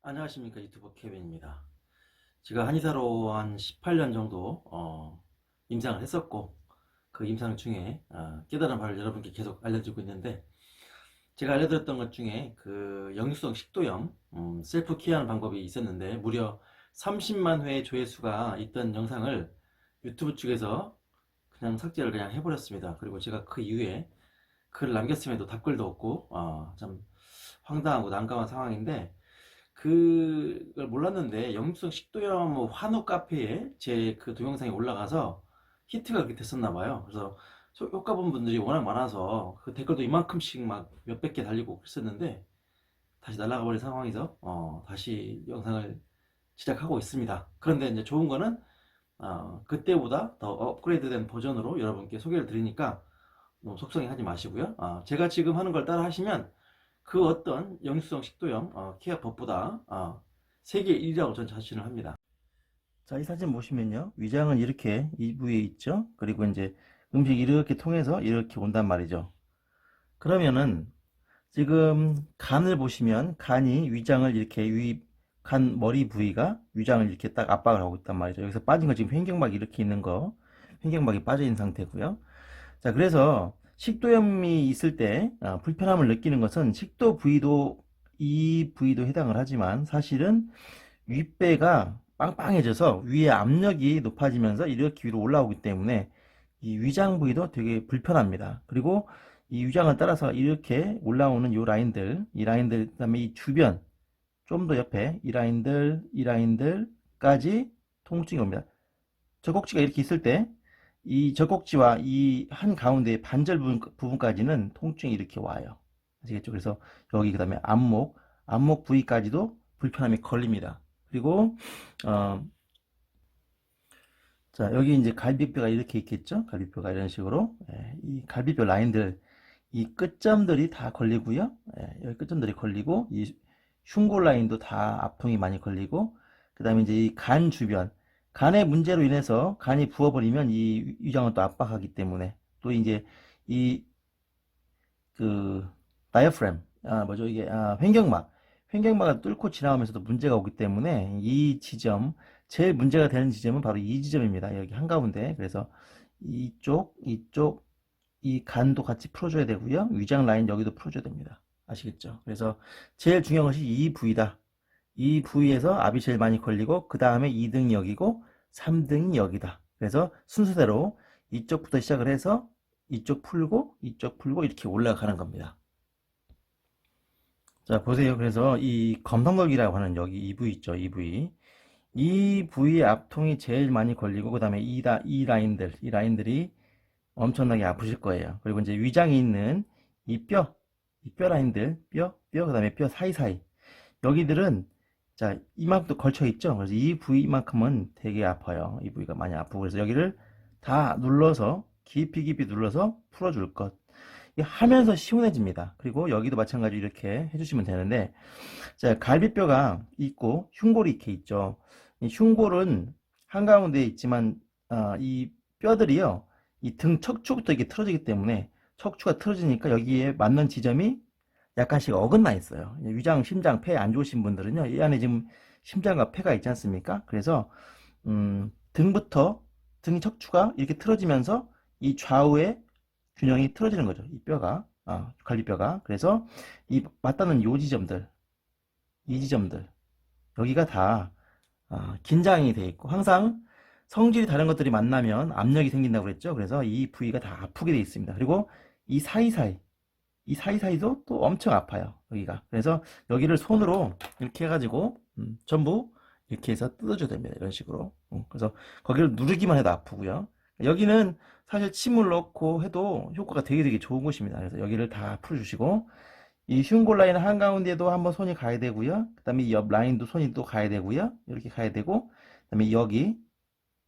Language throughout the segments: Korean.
안녕하십니까, 유튜버 케빈입니다. 제가 한의사로 한 18년 정도 임상을 했었고, 그 임상 중에 깨달은 바를 여러분께 계속 알려드리고 있는데, 제가 알려드렸던 것 중에 그 역류성 식도염 셀프 케어하는 방법이 있었는데, 무려 30만 회의 조회수가 있던 영상을 유튜브 측에서 그냥 삭제를 그냥 해버렸습니다. 그리고 제가 그 이후에 글을 남겼음에도 답글도 없고 참 황당하고 난감한 상황인데, 그걸 몰랐는데 영육성 식도염 뭐 환우 카페에 제 그 동영상이 올라가서 히트가 그렇게 됐었나 봐요. 그래서 효과 본 분들이 워낙 많아서 그 댓글도 이만큼씩 막 몇백 개 달리고 그랬었는데, 다시 날아가 버린 상황에서 다시 영상을 시작하고 있습니다. 그런데 이제 좋은 거는 그때보다 더 업그레이드된 버전으로 여러분께 소개를 드리니까 너무 속상해 하지 마시고요. 제가 지금 하는 걸 따라 하시면 그 어떤 영유성 식도염 케어 법보다 세계 1위라고 전 자신을 합니다. 자, 이 사진 보시면요, 위장은 이렇게 이 부위에 있죠. 그리고 이제 음식이 이렇게 통해서 이렇게 온단 말이죠. 그러면은 지금 간을 보시면 간이 위장을 이렇게 간 머리 부위가 위장을 이렇게 딱 압박을 하고 있단 말이죠. 여기서 빠진 거 지금 횡격막이 이렇게 있는 거, 횡격막이 빠져 있는 상태고요. 자, 그래서 식도염이 있을 때 불편함을 느끼는 것은 식도 부위도 이 부위도 해당을 하지만, 사실은 윗배가 빵빵해져서 위에 압력이 높아지면서 이렇게 위로 올라오기 때문에 이 위장 부위도 되게 불편합니다. 그리고 이 위장을 따라서 이렇게 올라오는 이 라인들, 그다음에 이 주변, 좀 더 옆에 이 라인들까지 통증이 옵니다. 젖꼭지가 이렇게 있을 때 이 젖꼭지와 이 한 가운데 반절 부분까지는 통증이 이렇게 와요. 아시겠죠? 그래서 여기 그다음에 안목 부위까지도 불편함이 걸립니다. 그리고 어, 자, 여기 이제 갈비뼈가 이렇게 있겠죠? 갈비뼈가 이런 식으로 이 갈비뼈 라인들, 이 끝점들이 다 걸리고요. 여기 끝점들이 걸리고 이 흉골 라인도 다 압통이 많이 걸리고, 그 다음에 이제 이 간 주변, 간의 문제로 인해서 간이 부어버리면 이 위장을 또 압박하기 때문에, 또 이제 이 그 다이어프램, 뭐죠 이게, 횡격막을 뚫고 지나가면서도 문제가 오기 때문에 이 지점, 제일 문제가 되는 지점은 바로 이 지점입니다. 여기 한가운데. 그래서 이쪽 이 간도 같이 풀어줘야 되고요. 위장 라인 여기도 풀어줘야 됩니다. 아시겠죠? 그래서 제일 중요한 것이 이 부위다. 이 부위에서 압이 제일 많이 걸리고, 그 다음에 2등이 여기고 3등이 여기다. 그래서 순서대로 이쪽부터 시작을 해서 이쪽 풀고 이렇게 올라가는 겁니다. 자, 보세요. 그래서 이 검성골기라고 하는 여기 이 부위 있죠. 이 부위의 압통이 제일 많이 걸리고, 그 다음에 이 라인들이 엄청나게 아프실 거예요. 그리고 이제 위장에 있는 이 뼈 라인들, 그 다음에 뼈 사이사이, 여기들은 자, 이만큼도 걸쳐 있죠. 그래서 이 부위만큼은 되게 아파요. 이 부위가 많이 아프고, 그래서 여기를 다 눌러서 깊이 눌러서 풀어줄 것. 하면서 시원해집니다. 그리고 여기도 마찬가지로 이렇게 해주시면 되는데, 자, 갈비뼈가 있고 흉골이 이렇게 있죠. 이 흉골은 한가운데에 있지만 이 뼈들이요, 이 등 척추부터 이게 틀어지기 때문에, 척추가 틀어지니까 여기에 맞는 지점이 약간씩 어긋나 있어요. 위장, 심장, 폐 안 좋으신 분들은요, 이 안에 지금 심장과 폐가 있지 않습니까? 그래서 등이 척추가 이렇게 틀어지면서 이 좌우의 균형이 틀어지는 거죠. 이 뼈가, 갈비뼈가. 그래서 이 맞닿는 이 지점들, 여기가 다 긴장이 돼 있고, 항상 성질이 다른 것들이 만나면 압력이 생긴다고 그랬죠. 그래서 이 부위가 다 아프게 돼 있습니다. 그리고 이 사이사이도 또 엄청 아파요. 여기가. 그래서 여기를 손으로 이렇게 해가지고 전부 이렇게 해서 뜯어줘야 됩니다. 이런 식으로. 그래서 거기를 누르기만 해도 아프고요. 여기는 사실 침을 넣고 해도 효과가 되게 좋은 곳입니다. 그래서 여기를 다 풀어주시고, 이 흉골 라인 한가운데도 한번 손이 가야 되고요. 그 다음에 이 옆 라인도 손이 또 가야 되고요. 이렇게 가야 되고, 그 다음에 여기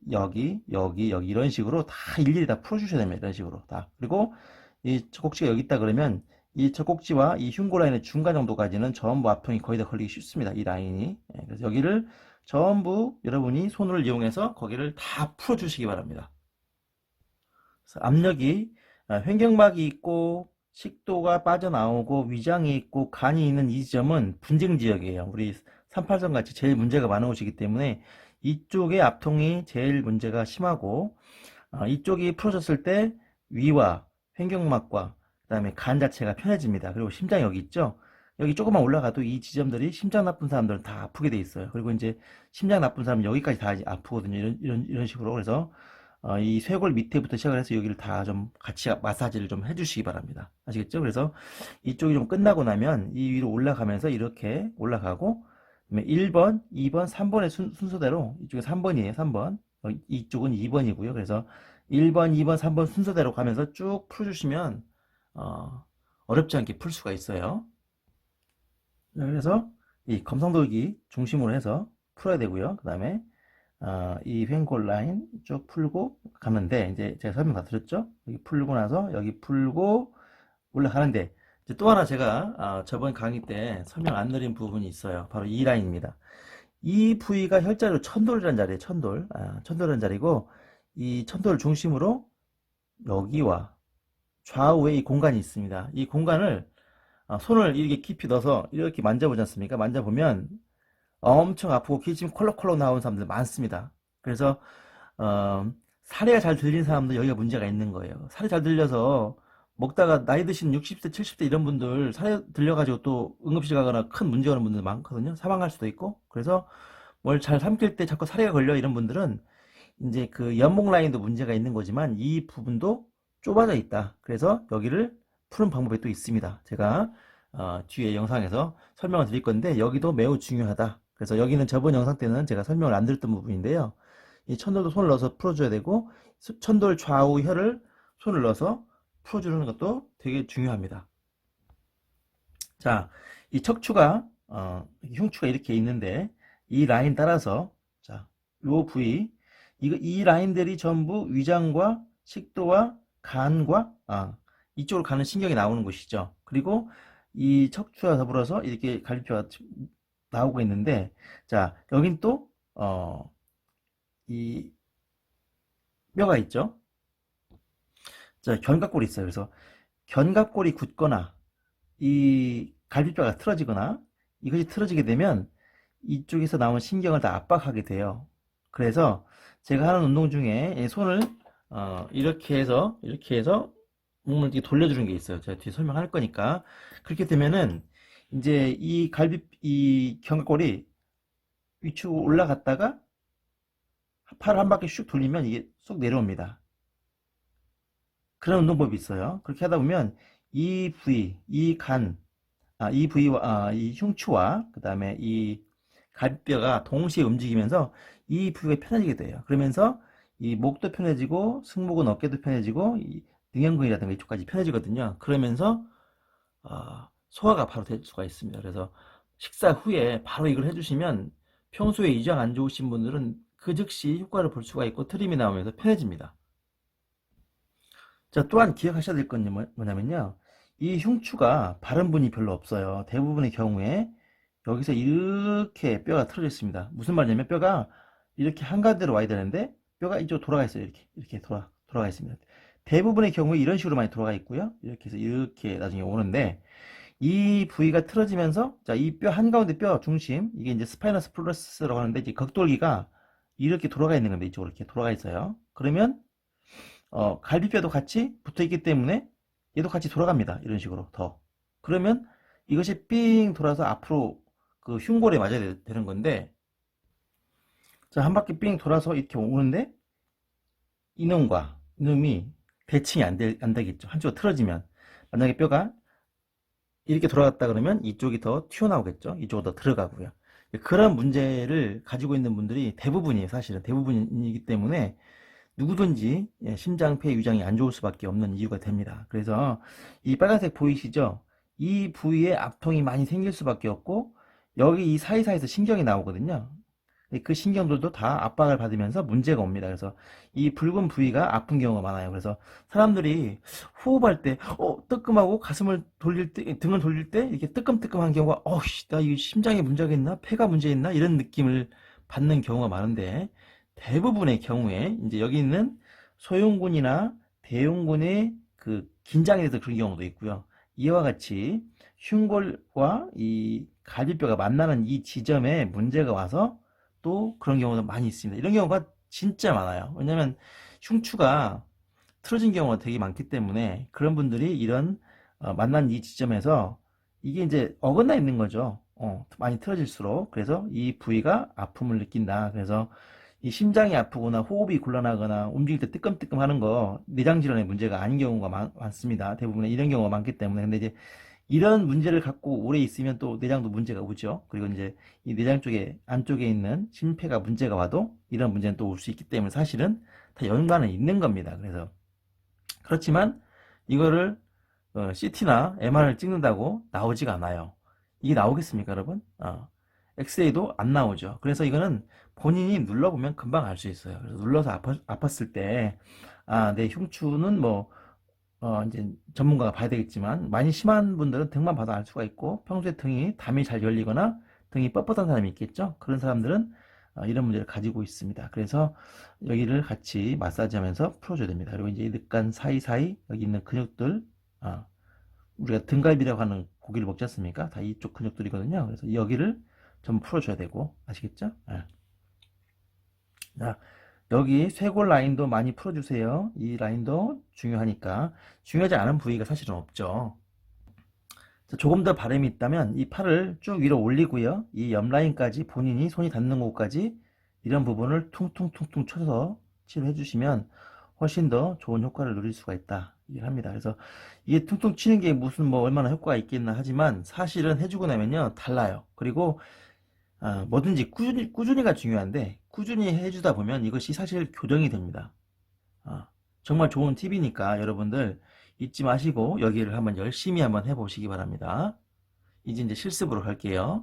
이런 식으로 다 일일이 다 풀어주셔야 됩니다. 이런 식으로 다. 그리고 이 젖꼭지가 여기 있다 그러면 이 젖꼭지와 이 흉골 라인의 중간 정도까지는 전부 압통이 거의 다 걸리기 쉽습니다. 이 라인이. 그래서 여기를 전부 여러분이 손을 이용해서 거기를 다 풀어주시기 바랍니다. 그래서 압력이, 횡격막이 있고 식도가 빠져나오고 위장이 있고 간이 있는 이 지점은 분쟁 지역이에요. 우리 38선 같이 제일 문제가 많은 곳이기 때문에 이쪽의 압통이 제일 문제가 심하고, 이쪽이 풀어졌을 때 위와 횡격막과 그다음에 간 자체가 편해집니다. 그리고 심장이 여기 있죠. 여기 조금만 올라가도 이 지점들이 심장 나쁜 사람들은 다 아프게 돼 있어요. 그리고 이제 심장 나쁜 사람은 여기까지 다 이제 아프거든요. 이런 식으로. 그래서 이 쇄골 밑에부터 시작을 해서 여기를 다 좀 같이 마사지를 좀 해주시기 바랍니다. 아시겠죠? 그래서 이쪽이 좀 끝나고 나면 이 위로 올라가면서 이렇게 올라가고, 그다음에 1번, 2번, 3번의 순서대로, 이쪽에 3번이에요. 3번. 이쪽은 2번이고요. 그래서 1번, 2번, 3번 순서대로 가면서 쭉 풀어주시면 어렵지 않게 풀 수가 있어요. 그래서 이 검성돌기 중심으로 해서 풀어야 되고요. 그 다음에 이 횡골 라인 쭉 풀고 가면 돼. 이제 제가 설명 다 드렸죠? 여기 풀고 나서 여기 풀고 올라가는데, 이제 또 하나 제가 저번 강의 때 설명 안 드린 부분이 있어요. 바로 이 라인입니다. 이 부위가 혈자리로 천돌이라는 자리예요. 천돌. 천돌이라는 자리고, 이 천돌을 중심으로 여기와 좌우에 이 공간이 있습니다. 이 공간을 손을 이렇게 깊이 넣어서 이렇게 만져보지 않습니까? 만져보면 엄청 아프고 기침 콜록콜록 나오는 사람들 많습니다. 그래서 사례가 잘 들리는 사람도 여기가 문제가 있는 거예요. 사례 잘 들려서 먹다가 나이 드신 60대, 70대 이런 분들 사례 들려가지고 또 응급실 가거나 큰 문제 오는 분들 많거든요. 사망할 수도 있고. 그래서 뭘 잘 삼킬 때 자꾸 사례가 걸려 이런 분들은 이제 그 연목 라인도 문제가 있는 거지만 이 부분도 좁아져 있다. 그래서 여기를 푸는 방법이 또 있습니다. 제가 뒤에 영상에서 설명을 드릴 건데 여기도 매우 중요하다. 그래서 여기는 저번 영상 때는 제가 설명을 안 드렸던 부분인데요. 이 천돌도 손을 넣어서 풀어줘야 되고, 천돌 좌우 혀를 손을 넣어서 풀어주는 것도 되게 중요합니다. 자, 이 척추가 흉추가 이렇게 있는데 이 라인 따라서, 자, 요 부위, 이 라인들이 전부 위장과 식도와 간과 이쪽으로 가는 신경이 나오는 곳이죠. 그리고 이 척추와 더불어서 이렇게 갈비뼈가 나오고 있는데, 자, 여긴 또 이 뼈가 있죠. 자, 견갑골이 있어요. 그래서 견갑골이 굳거나 이 갈비뼈가 틀어지거나 이것이 틀어지게 되면 이쪽에서 나온 신경을 다 압박하게 돼요. 그래서 제가 하는 운동 중에 손을 이렇게 해서 몸을 이렇게 돌려주는 게 있어요. 제가 뒤에 설명할 거니까. 그렇게 되면은 이제 이 견갑골이 위축으로 올라갔다가 팔을 한 바퀴 슉 돌리면 이게 쏙 내려옵니다. 그런 운동법이 있어요. 그렇게 하다 보면 이 부위, 이 부위와 이 흉추와 그 다음에 이 갈비뼈가 동시에 움직이면서 이 부위가 편해지게 돼요. 그러면서 이 목도 편해지고 승모근 어깨도 편해지고 이 능형근이라든가 이쪽까지 편해지거든요. 그러면서 소화가 바로 될 수가 있습니다. 그래서 식사 후에 바로 이걸 해주시면 평소에 위장 안 좋으신 분들은 그 즉시 효과를 볼 수가 있고 트림이 나오면서 편해집니다. 자, 또한 기억하셔야 될 건 뭐냐면요. 이 흉추가 바른 분이 별로 없어요. 대부분의 경우에 여기서 이렇게 뼈가 틀어져 있습니다. 무슨 말이냐면 뼈가 이렇게 한가운데로 와야 되는데 뼈가 이쪽으로 돌아가 있어요. 이렇게 돌아가 있습니다. 대부분의 경우에 이런 식으로 많이 돌아가 있고요. 이렇게 해서 이렇게 나중에 오는데, 이 부위가 틀어지면서, 자, 이 뼈 한가운데 뼈 중심, 이게 이제 스파이너스 플러스라고 하는데, 이제 극돌기가 이렇게 돌아가 있는 건데, 이쪽으로 이렇게 돌아가 있어요. 그러면 갈비뼈도 같이 붙어 있기 때문에 얘도 같이 돌아갑니다. 이런 식으로 더. 그러면 이것이 삥 돌아서 앞으로 그 흉골에 맞아야 되는 건데, 자, 한 바퀴 삥 돌아서 이렇게 오는데 이놈이 대칭이 안 되겠죠. 한쪽으로 틀어지면. 만약에 뼈가 이렇게 돌아갔다 그러면 이쪽이 더 튀어나오겠죠. 이쪽으로 더 들어가고요. 그런 문제를 가지고 있는 분들이 대부분이에요. 사실은 대부분이기 때문에 누구든지 심장, 폐, 위장이 안 좋을 수밖에 없는 이유가 됩니다. 그래서 이 빨간색 보이시죠? 이 부위에 압통이 많이 생길 수밖에 없고, 여기 이 사이사이에서 신경이 나오거든요. 그 신경들도 다 압박을 받으면서 문제가 옵니다. 그래서 이 붉은 부위가 아픈 경우가 많아요. 그래서 사람들이 호흡할 때 뜨끔하고 가슴을 돌릴 때, 등을 돌릴 때 이렇게 뜨끔뜨끔한 경우가 나 이 심장에 문제가 있나? 폐가 문제 있나? 이런 느낌을 받는 경우가 많은데, 대부분의 경우에 이제 여기 있는 소흉근이나 대흉근의 그 긴장이 돼서 그런 경우도 있고요. 이와 같이 흉골과 이 갈비뼈가 만나는 이 지점에 문제가 와서 또 그런 경우도 많이 있습니다. 이런 경우가 진짜 많아요. 왜냐면 흉추가 틀어진 경우가 되게 많기 때문에 그런 분들이 이런 만난 이 지점에서 이게 이제 어긋나 있는 거죠. 많이 틀어질수록. 그래서 이 부위가 아픔을 느낀다. 그래서 이 심장이 아프거나 호흡이 곤란하거나 움직일 때 뜨끔뜨끔 하는 거 내장 질환의 문제가 아닌 경우가 많습니다. 대부분 이런 경우가 많기 때문에. 근데 이제 이런 문제를 갖고 오래 있으면 또 내장도 문제가 오죠. 그리고 이제 이 내장 쪽에 안쪽에 있는 심폐가 문제가 와도 이런 문제는 또 올 수 있기 때문에 사실은 다 연관은 있는 겁니다. 그래서 그렇지만 이거를 CT나 MR을 찍는다고 나오지가 않아요. 이게 나오겠습니까, 여러분? 엑스레이도 안 나오죠. 그래서 이거는 본인이 눌러보면 금방 알 수 있어요. 그래서 눌러서 아팠을 때, 내 흉추는 뭐, 이제 전문가가 봐야 되겠지만, 많이 심한 분들은 등만 봐도 알 수가 있고, 평소에 등이 담이 잘 열리거나, 등이 뻣뻣한 사람이 있겠죠? 그런 사람들은 이런 문제를 가지고 있습니다. 그래서 여기를 같이 마사지 하면서 풀어줘야 됩니다. 그리고 이제 늑간 사이사이, 여기 있는 근육들, 우리가 등갈비라고 하는 고기를 먹지 않습니까? 다 이쪽 근육들이거든요. 그래서 여기를 전부 풀어줘야 되고, 아시겠죠? 자, 여기 쇄골 라인도 많이 풀어주세요. 이 라인도 중요하니까. 중요하지 않은 부위가 사실은 없죠. 자, 조금 더 바람이 있다면 이 팔을 쭉 위로 올리고요. 이 옆 라인까지 본인이 손이 닿는 곳까지 이런 부분을 퉁퉁퉁퉁 쳐서 치료해 주시면 훨씬 더 좋은 효과를 누릴 수가 있다. 얘기를 합니다. 그래서 이게 퉁퉁 치는 게 무슨 뭐 얼마나 효과가 있겠나 하지만 사실은 해주고 나면요 달라요. 그리고 뭐든지 꾸준히가 중요한데 꾸준히 해주다 보면 이것이 사실 교정이 됩니다. 정말 좋은 팁이니까 여러분들 잊지 마시고 여기를 한번 열심히 한번 해보시기 바랍니다. 이제 실습으로 갈게요.